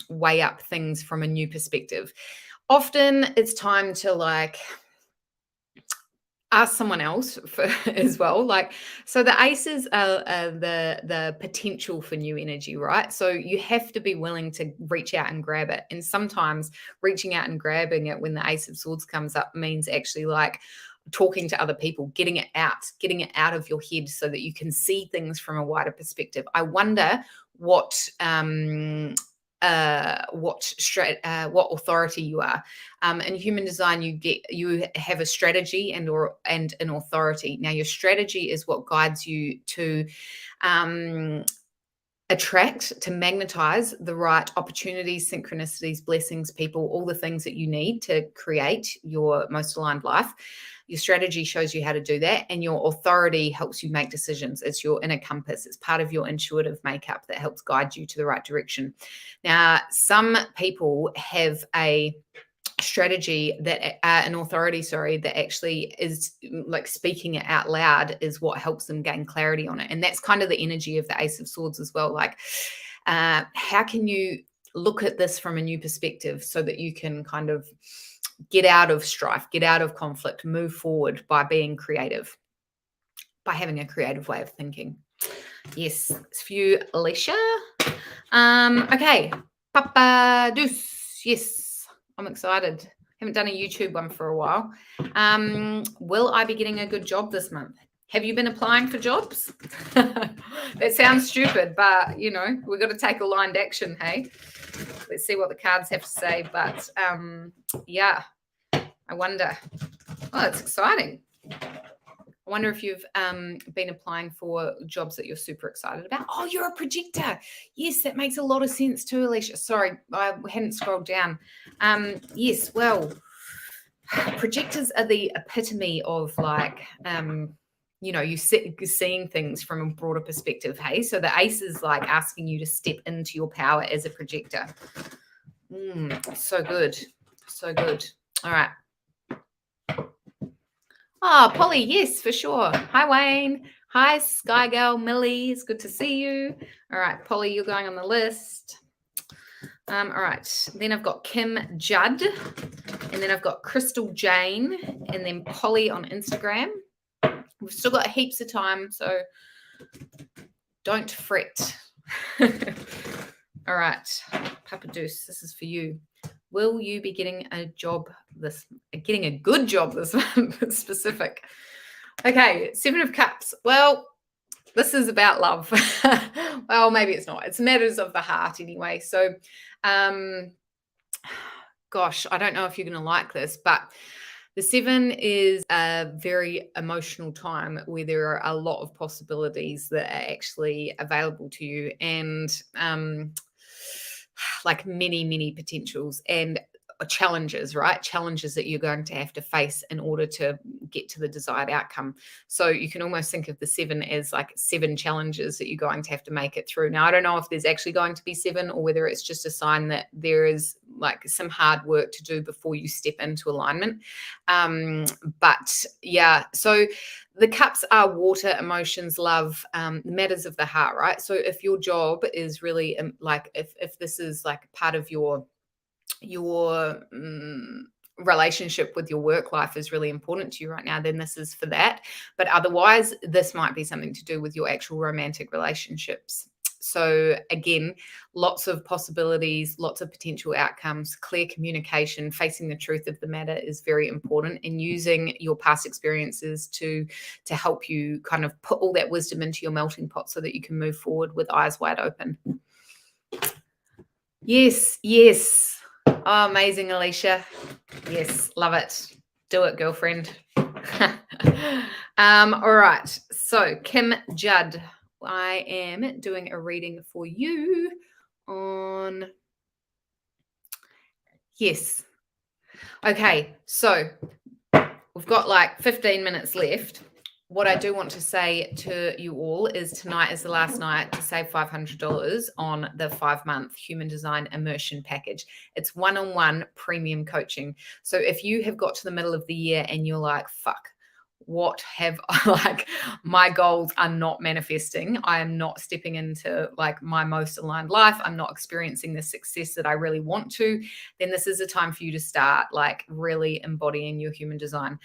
weigh up things from a new perspective. Often it's time to ask someone else as well. So the aces are the potential for new energy, right? So you have to be willing to reach out and grab it. And sometimes reaching out and grabbing it when the Ace of Swords comes up means actually talking to other people, getting it out of your head so that you can see things from a wider perspective. I wonder what authority you are. In human design, you have a strategy and an authority. Now, your strategy is what guides you to attract, to magnetize the right opportunities, synchronicities, blessings, people, all the things that you need to create your most aligned life. Your strategy shows you how to do that, and your authority helps you make decisions. It's your inner compass. It's part of your intuitive makeup that helps guide you to the right direction. Now, some people have strategy that an authority, sorry, that actually is like speaking it out loud is what helps them gain clarity on it. And that's kind of the energy of the Ace of Swords as well. Like, how can you look at this from a new perspective so that you can kind of get out of strife, get out of conflict, move forward by being creative, by having a creative way of thinking. Yes, it's for you, Alicia. Okay, Papa Deuce. Yes, I'm excited. Haven't done a YouTube one for a while. Will I be getting a good job this month? Have you been applying for jobs? That sounds stupid, but you know, we've got to take aligned action, hey? Let's see what the cards have to say. But yeah, I wonder. Oh, it's exciting. I wonder if you've been applying for jobs that you're super excited about. Oh, you're a projector. Yes, that makes a lot of sense too, Alicia. Sorry, I hadn't scrolled down. Yes, well, projectors are the epitome of like, you know, seeing things from a broader perspective, hey? So the ace is like asking you to step into your power as a projector. So good. So good. All right. Oh, Polly, yes, for sure. Hi, Wayne. Hi, Sky Girl Millie. It's good to see you. All right, Polly, you're going on the list. All right. Then I've got Kim Judd. And then I've got Crystal Jane. And then Polly on Instagram. We've still got heaps of time, so don't fret. All right, Papa Deuce, this is for you. Will you be getting a good job this month? Specific. Okay, 7 of Cups. Well, this is about love. Well, maybe it's not. It's matters of the heart anyway. So, gosh, I don't know if you're going to like this, but the 7 is a very emotional time where there are a lot of possibilities that are actually available to you, and like many potentials and challenges, right? Challenges that you're going to have to face in order to get to the desired outcome. So you can almost think of the 7 as like 7 challenges that you're going to have to make it through. Now, I don't know if there's actually going to be 7 or whether it's just a sign that there is like some hard work to do before you step into alignment. But yeah, so the cups are water, emotions, love, matters of the heart, right? So if your job is really like, if this is like part of your relationship with your work life is really important to you right now, then this is for that. But otherwise, this might be something to do with your actual romantic relationships. So again, lots of possibilities, lots of potential outcomes, clear communication, facing the truth of the matter is very important, and using your past experiences to help you kind of put all that wisdom into your melting pot so that you can move forward with eyes wide open. Yes. Oh, amazing, Alicia. Yes, love it. Do it, girlfriend. All right. So, Kim Judd, I am doing a reading for you on. Yes. Okay. So, we've got like 15 minutes left. What I do want to say to you all is tonight is the last night to save $500 on the 5-month Human Design Immersion package. It's one-on-one premium coaching. So if you have got to the middle of the year and you're like, fuck, what have like my goals are not manifesting, I am not stepping into like my most aligned life, I'm not experiencing the success that I really want to, then this is a time for you to start like really embodying your human design.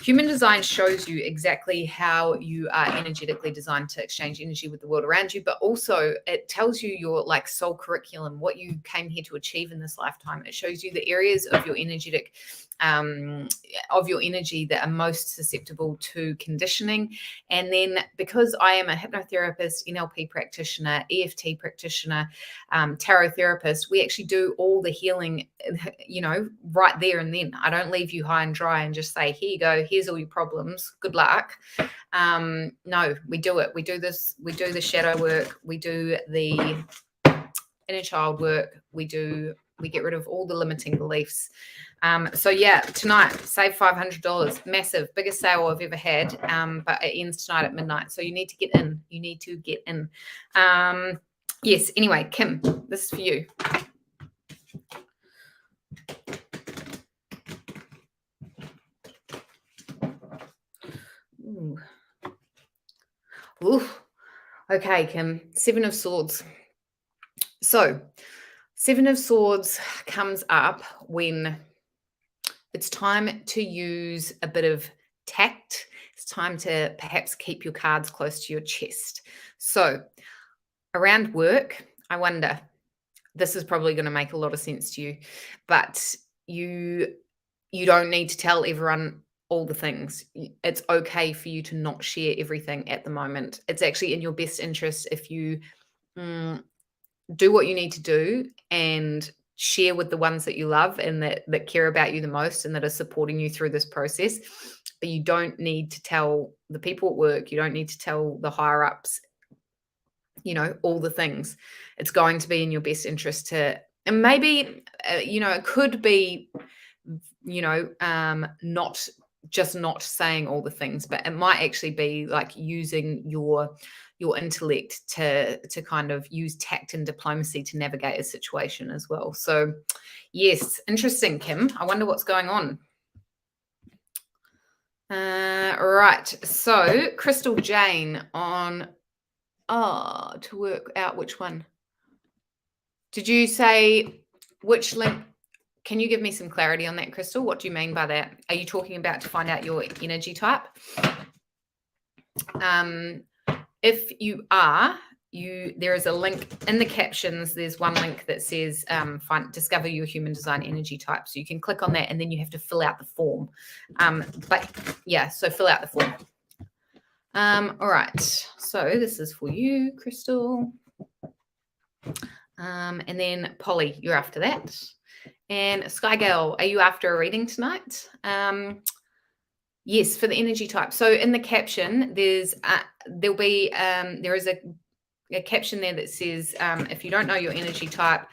Human design shows you exactly how you are energetically designed to exchange energy with the world around you, but also it tells you your like soul curriculum, what you came here to achieve in this lifetime. It shows you the areas of your energetic of your energy that are most susceptible to conditioning. And then because I am a hypnotherapist, NLP practitioner, EFT practitioner, tarot therapist, we actually do all the healing, you know, right there and then. I don't leave you high and dry and just say, here you go, here's all your problems, good luck. No, we do it. We do this, we do the shadow work, we do the inner child work, we get rid of all the limiting beliefs. So yeah, tonight, save $500, massive, biggest sale I've ever had, but it ends tonight at midnight. So you need to get in. You need to get in. Yes, anyway, Kim, this is for you. Oof. Okay, Kim. Seven of Swords. So, Seven of Swords comes up when it's time to use a bit of tact. It's time to perhaps keep your cards close to your chest. So, around work, I wonder, this is probably going to make a lot of sense to you, but you don't need to tell everyone all the things. It's okay for you to not share everything at the moment. It's actually in your best interest if you do what you need to do and share with the ones that you love and that care about you the most and that are supporting you through this process. But you don't need to tell the people at work. You don't need to tell the higher ups, all the things. It's going to be in your best interest to, and maybe, it could be, not saying all the things, but it might actually be like using your intellect to kind of use tact and diplomacy to navigate a situation as well. So yes, interesting, Kim. I wonder what's going on. Right. So Crystal Jane on to work out which one. Did you say which link? Can you give me some clarity on that, Crystal? What do you mean by that? Are you talking about to find out your energy type? If you are, there is a link in the captions. There's one link that says discover your human design energy type. So you can click on that and then you have to fill out the form. So fill out the form. All right. So this is for you, Crystal. And then Polly, you're after that. And Sky Girl, are you after a reading tonight? Yes, for the energy type. So in the caption, there is a caption there that says, if you don't know your energy type,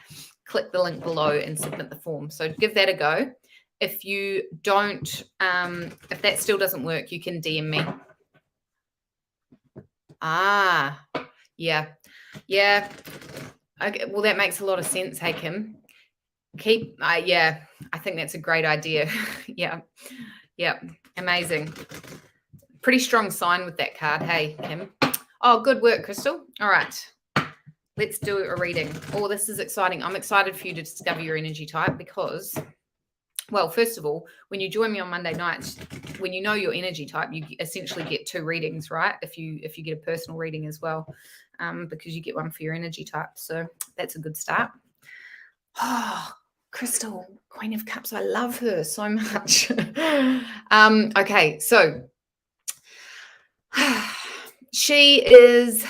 click the link below and submit the form. So give that a go. If you don't, if that still doesn't work, you can DM me. Yeah. Okay, well, that makes a lot of sense. Hey, Kim. I think that's a great idea. Yeah. Amazing. Pretty strong sign with that card. Hey, Kim. Oh, good work, Crystal. All right. Let's do a reading. Oh, this is exciting. I'm excited for you to discover your energy type because, well, first of all, when you join me on Monday nights, when you know your energy type, you essentially get 2 readings, right? If you get a personal reading as well, because you get one for your energy type. So that's a good start. Oh, Crystal, Queen of Cups. I love her so much. Okay, so she is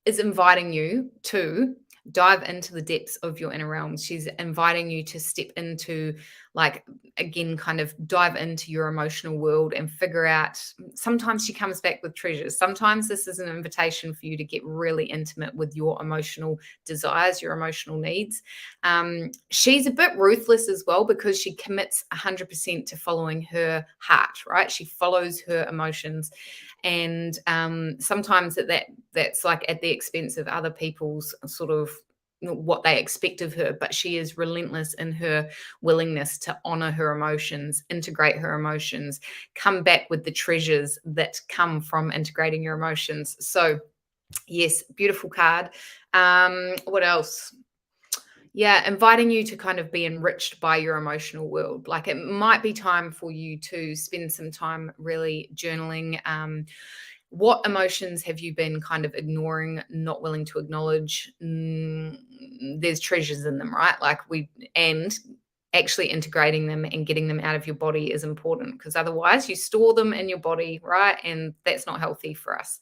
inviting you to dive into the depths of your inner realms. She's inviting you to step into, kind of dive into your emotional world and figure out. Sometimes she comes back with treasures. Sometimes this is an invitation for you to get really intimate with your emotional desires, your emotional needs. She's a bit ruthless as well because she commits 100% to following her heart, right? She follows her emotions. And sometimes that's like at the expense of other people's sort of what they expect of her, but she is relentless in her willingness to honor her emotions, integrate her emotions, come back with the treasures that come from integrating your emotions. So yes, beautiful card. What else? Yeah, inviting you to kind of be enriched by your emotional world. Like it might be time for you to spend some time really journaling. What emotions have you been kind of ignoring, not willing to acknowledge? There's treasures in them, right? And actually integrating them and getting them out of your body is important because otherwise you store them in your body, right? And that's not healthy for us.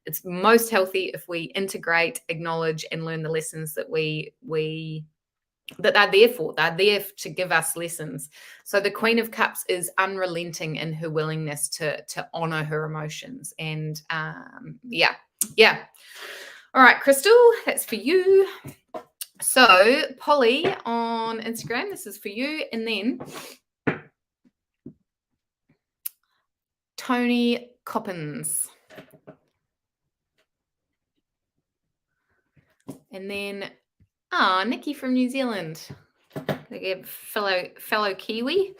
It's most healthy if we integrate, acknowledge, and learn the lessons that that they're there for. They're there to give us lessons. So the Queen of Cups is unrelenting in her willingness to honor her emotions. And yeah. All right, Crystal, that's for you. So Polly on Instagram, this is for you. And then Tony Coppins. And then Nikki from New Zealand. They give fellow Kiwi.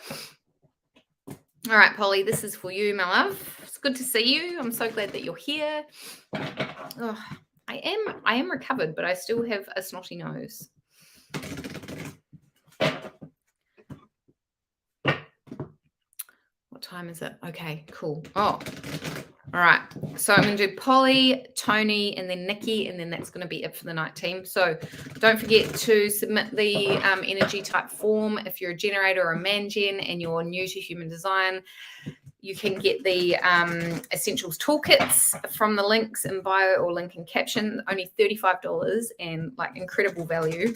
All right, Polly, this is for you, my love. It's good to see you. I'm so glad that you're here. Oh, I am recovered, but I still have a snotty nose. What time is it? Okay, cool. Oh, all right. So I'm going to do Polly, Tony, and then Nikki, and then that's going to be it for the night team. So don't forget to submit the energy type form. If you're a generator or a man gen and you're new to human design, you can get the essentials toolkits from the links in bio or link in caption, only $35 and like incredible value.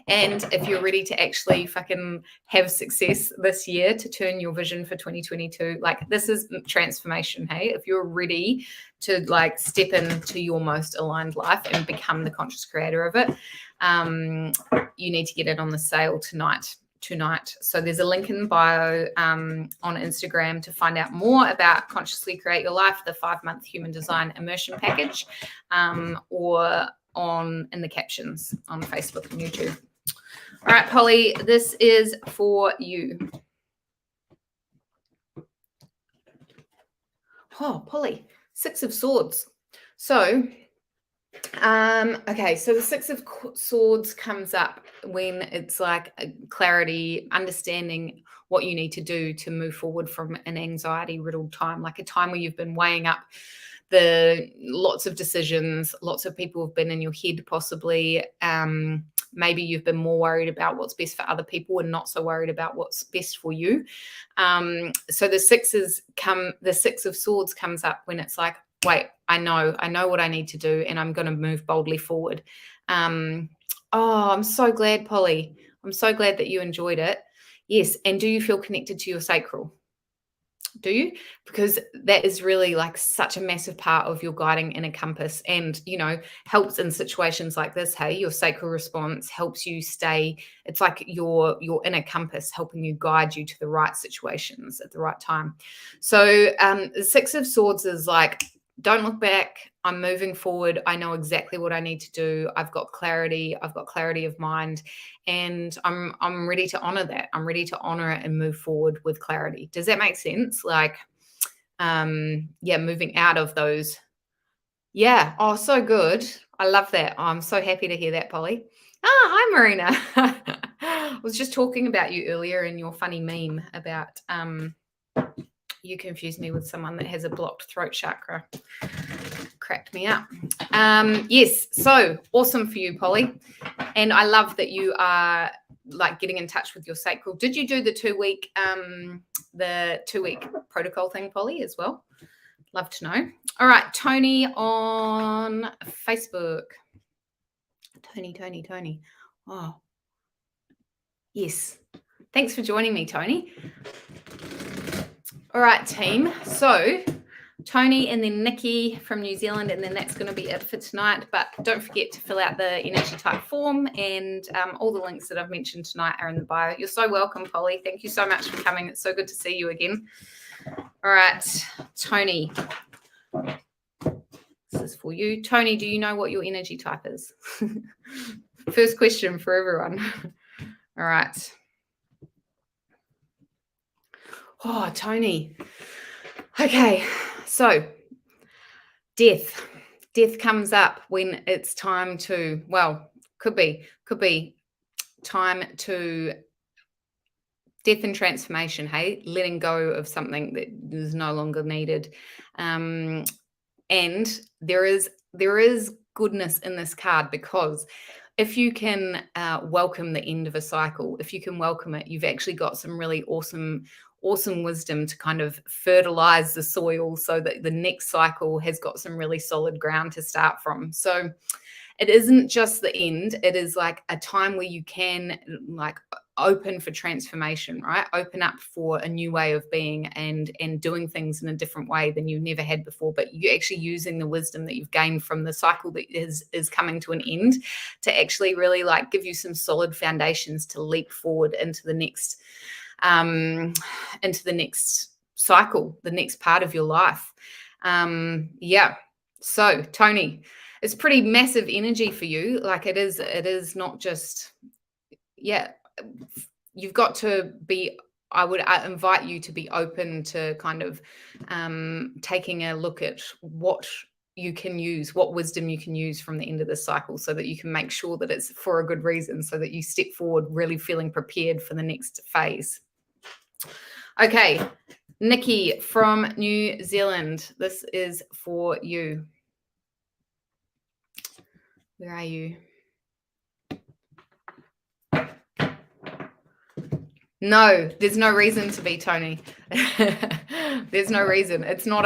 And if you're ready to actually fucking have success this year to turn your vision for 2022, like this is transformation. Hey, if you're ready to like step into your most aligned life and become the conscious creator of it, you need to get it on the sale tonight. So there's a link in bio on Instagram to find out more about Consciously Create Your Life, the 5-month human design immersion package, or in the captions on Facebook and YouTube. All right, Polly, this is for you. Oh, Polly, 6 of Swords. So, okay, so the 6 of Swords comes up when it's like clarity, understanding what you need to do to move forward from an anxiety-riddled time, like a time where you've been weighing up the lots of decisions, lots of people have been in your head possibly. Maybe you've been more worried about what's best for other people and not so worried about what's best for you. So the 6 of Swords comes up when it's like, wait, I know what I need to do and I'm going to move boldly forward. I'm so glad, Polly. I'm so glad that you enjoyed it. Yes. And do you feel connected to your sacral? Do you? Because that is really like such a massive part of your guiding inner compass and, helps in situations like this. Hey, your sacral response helps you stay. It's like your inner compass helping you guide you to the right situations at the right time. So the 6 of Swords is like, don't look back. I'm moving forward. I know exactly what I need to do. I've got clarity. I've got clarity of mind, and I'm ready to honor that. I'm ready to honor it and move forward with clarity. Does that make sense? Like, moving out of those. Yeah. Oh, so good. I love that. Oh, I'm so happy to hear that, Polly. Hi, Marina. I was just talking about you earlier in your funny meme about you confused me with someone that has a blocked throat chakra. Cracked me up. Yes, so awesome for you, Polly. And I love that you are like getting in touch with your sacral. Did you do the 2-week protocol thing, Polly, as well? Love to know. All right, Tony on Facebook. Tony. Oh, yes. Thanks for joining me, Tony. All right, team. So Tony and then Nikki from New Zealand, and then that's going to be it for tonight. But don't forget to fill out the energy type form, and all the links that I've mentioned tonight are in the bio. You're so welcome, Polly. Thank you so much for coming. It's so good to see you again. All right, Tony. This is for you. Tony, do you know what your energy type is? First question for everyone. All right. Oh, Tony. Okay, so death comes up when it's time to, could be time to death and transformation. Hey, letting go of something that is no longer needed. And there is goodness in this card, because if you can welcome the end of a cycle, if you can welcome it, you've actually got some really awesome wisdom to kind of fertilize the soil so that the next cycle has got some really solid ground to start from. So it isn't just the end. It is like a time where you can like open for transformation, right? Open up for a new way of being and doing things in a different way than you never had before, but you're actually using the wisdom that you've gained from the cycle that is coming to an end to actually really like give you some solid foundations to leap forward into the next cycle, the next part of your life. So Tony, it's pretty massive energy for you. Like it is not just, you've got to be I would invite you to be open to kind of taking a look at what you can use, what wisdom you can use from the end of the cycle, so that you can make sure that it's for a good reason, so that you step forward really feeling prepared for the next phase. Okay, Nikki from New Zealand, this is for you. Where are you? No, there's no reason to be, Tony. There's no reason. It's not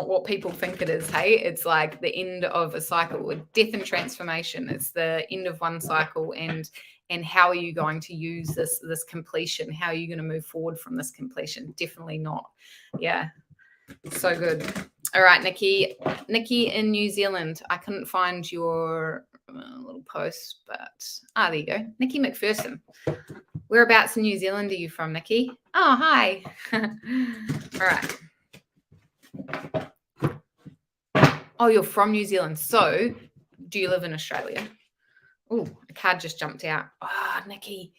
what people think it is. Hey, it's like the end of a cycle with death and transformation. It's the end of one cycle, and how are you going to use this completion? How are you going to move forward from this completion? Definitely not. Yeah. So good. All right, Nikki in New Zealand. I couldn't find your little post, but there you go. Nikki McPherson. Whereabouts in New Zealand are you from, Nikki? Oh, hi. All right. Oh, you're from New Zealand. So do you live in Australia? Oh, a card just jumped out. Nikki.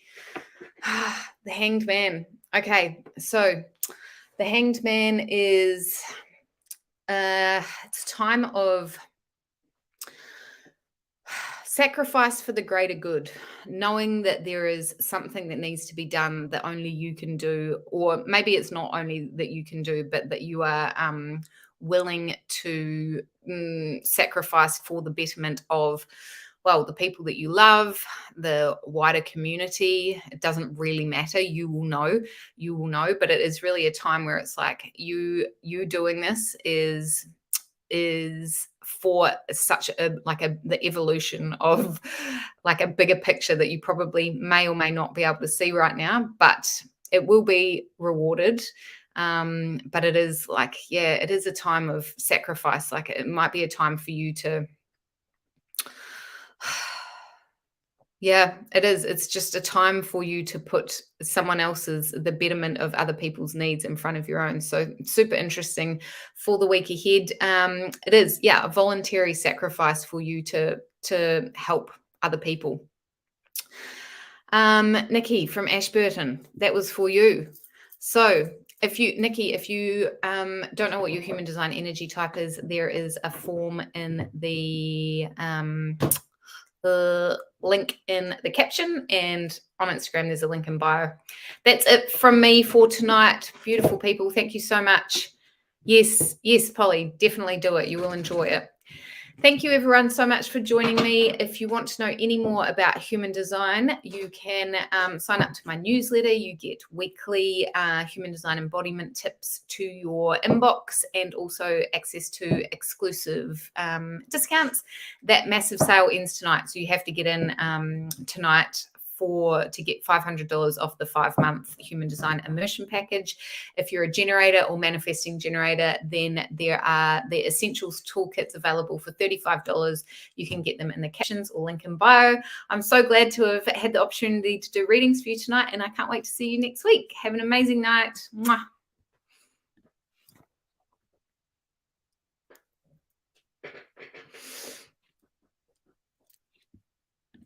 The Hanged Man. Okay, so the Hanged Man is it's time of sacrifice for the greater good, knowing that there is something that needs to be done that only you can do, or maybe it's not only that you can do, but that you are willing to sacrifice for the betterment of, well, the people that you love, the wider community. It doesn't really matter. You will know, but it is really a time where it's like you doing this is for such the evolution of like a bigger picture that you probably may or may not be able to see right now, but it will be rewarded. But it is like, yeah, it is a time of sacrifice. Like it might be a time for you to yeah, it is. It's just a time for you to put the betterment of other people's needs in front of your own. So super interesting for the week ahead. It is, yeah, a voluntary sacrifice for you to help other people. Nikki from Ashburton, that was for you. So Nikki, if you don't know what your human design energy type is, there is a form in the link in the caption, and on Instagram there's a link in bio. That's it from me for tonight, beautiful people. Thank you so much. Yes, Polly, definitely do it. You will enjoy it. Thank you everyone so much for joining me. If you want to know any more about human design, you can sign up to my newsletter. You get weekly human design embodiment tips to your inbox, and also access to exclusive discounts. That massive sale ends tonight, so you have to get in tonight to get $500 off the 5-month human design immersion package. If you're a generator or manifesting generator, then there are the essentials toolkits available for $35. You can get them in the captions or link in bio. I'm so glad to have had the opportunity to do readings for you tonight, and I can't wait to see you next week. Have an amazing night. Mwah.